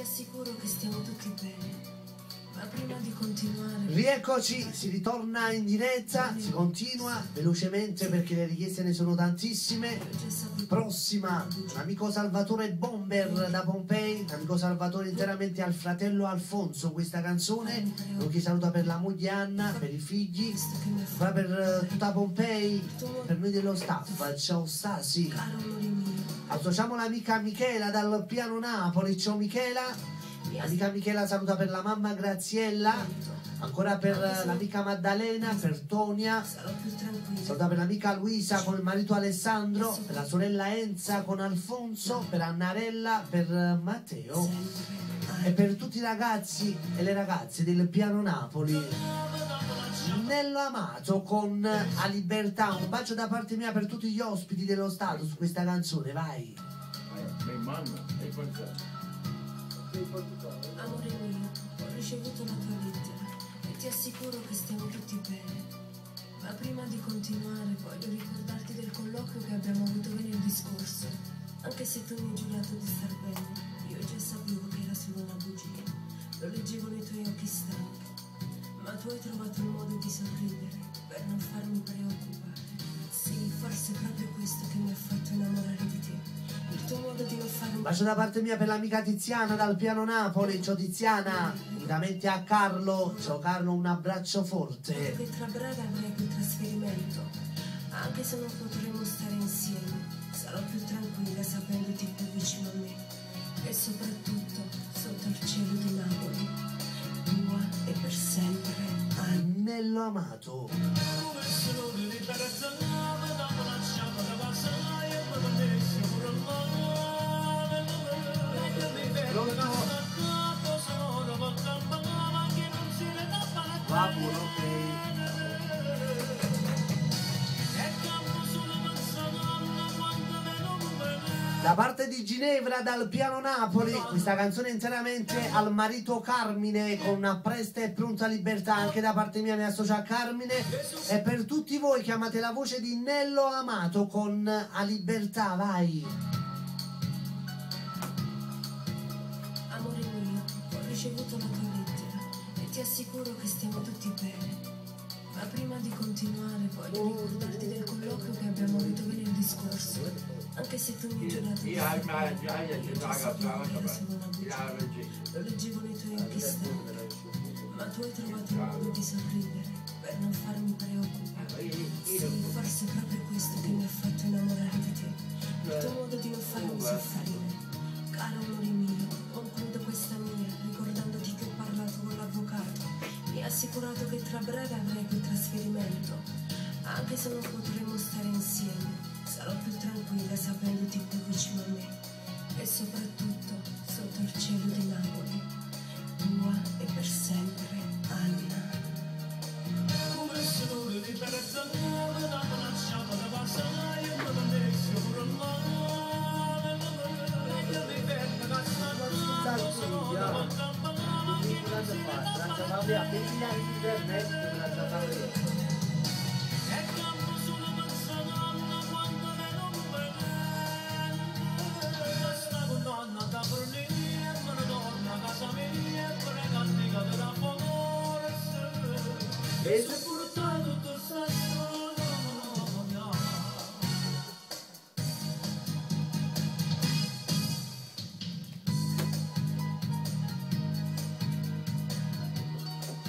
assicuro che stiamo tutti bene. Ma prima di continuare... Rieccoci, si ritorna in diretta, si continua velocemente perché le richieste ne sono tantissime. Prossima, l'amico Salvatore Bomber da Pompei, l'amico Salvatore interamente al fratello Alfonso, questa canzone, nonché saluta per la moglie Anna, per i figli, va per tutta Pompei, per noi dello staff, ciao Stasi. Associamo l'amica Michela dal Piano Napoli, ciao Michela. L'amica Michela saluta per la mamma Graziella, ancora per l'amica Maddalena, per Tonia, saluta per l'amica Luisa con il marito Alessandro, per la sorella Enza con Alfonso, per Annarella, per Matteo e per tutti i ragazzi e le ragazze del Piano Napoli. Nello Amato con A Libertà, un bacio da parte mia per tutti gli ospiti dello Stato su questa canzone, vai. Amore mio, ho ricevuto la tua lettera e ti assicuro che stiamo tutti bene. Ma prima di continuare voglio ricordarti del colloquio che abbiamo avuto venerdì scorso. Anche se tu mi hai giurato di star bene, io già sapevo che era solo una bugia. Lo leggevo nei tuoi occhi stanchi. Ma tu hai trovato il modo di sorridere per non farmi preoccupare. Sì, forse è proprio questo che mi ha fatto innamorare di te. Il tuo modo di non farmi... Bacio da parte mia per l'amica Tiziana dal Piano Napoli, ciao Tiziana, unitamente a Carlo, ciao Carlo, un abbraccio forte. Che tra breve avrai quel trasferimento, anche se non potremo stare insieme, sarò più tranquilla sapendoti più vicino a me, e soprattutto sotto il cielo di Napoli, tua e per sempre, Nello Amato. Da parte di Ginevra dal Piano Napoli, questa canzone interamente al marito Carmine con una presta e pronta libertà, anche da parte mia mi associo a Carmine, e per tutti voi che amate la voce di Nello Amato con A Libertà, vai. Amore mio, ho ricevuto la tua lettera e ti assicuro che stiamo tutti bene. Ma prima di continuare voglio ricordarti del colloquio che abbiamo avuto venerdì scorso. Anche se tu mi hai giurato di star bene, io già sapevo che era solo una bugia. Lo leggevo nei tuoi occhi stanchi. Ma tu hai trovato il modo di sorridere per non farmi preoccupare. Sì, forse è proprio questo che mi ha fatto innamorare di te. Il tuo modo di non farmi soffrire. Caro amore mio, concludo questa mia ricordandoti che ho parlato con l'avvocato. Mi ha assicurato che tra breve avrai quel trasferimento. Anche se non potremo stare insieme, sarò più tranquilla sapendoti più vicino a me. E soprattutto sotto il cielo di Napoli, tua e per sempre, Anna.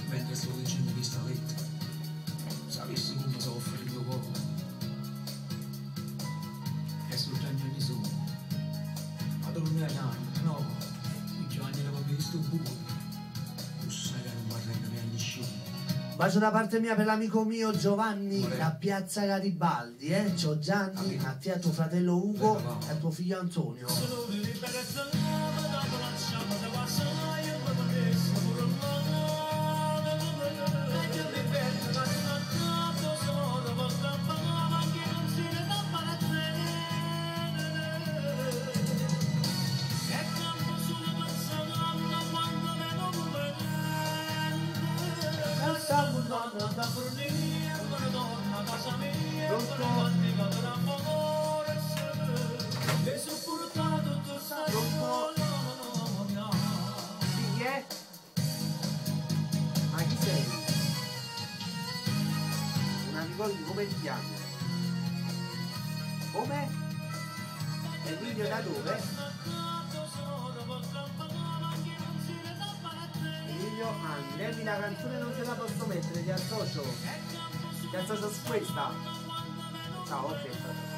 Mentre stavo leggendo questa lettera, sapessi come soffre il tuo cuore. E sul genio di sole, ma tu non mi hai no, il Giovanni era proprio questo buco. Tu sai che non vorrei che mi scemo. Bacio da parte mia per l'amico mio Giovanni da Piazza Garibaldi, ciao Gianni, a te, a tuo fratello Ugo e a tuo figlio Antonio. Soldi, come ti chiami? Come? Emilio da dove? Emilio Angri. Emmi, la canzone non te la posso mettere, ti associo. Ti associo su questa. Ciao, ok.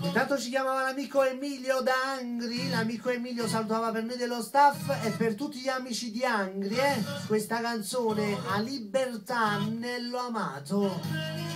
Intanto ci chiamava l'amico Emilio da Angri, l'amico Emilio salutava per noi dello staff e per tutti gli amici di Angri, questa canzone A Libertà Annello Amato.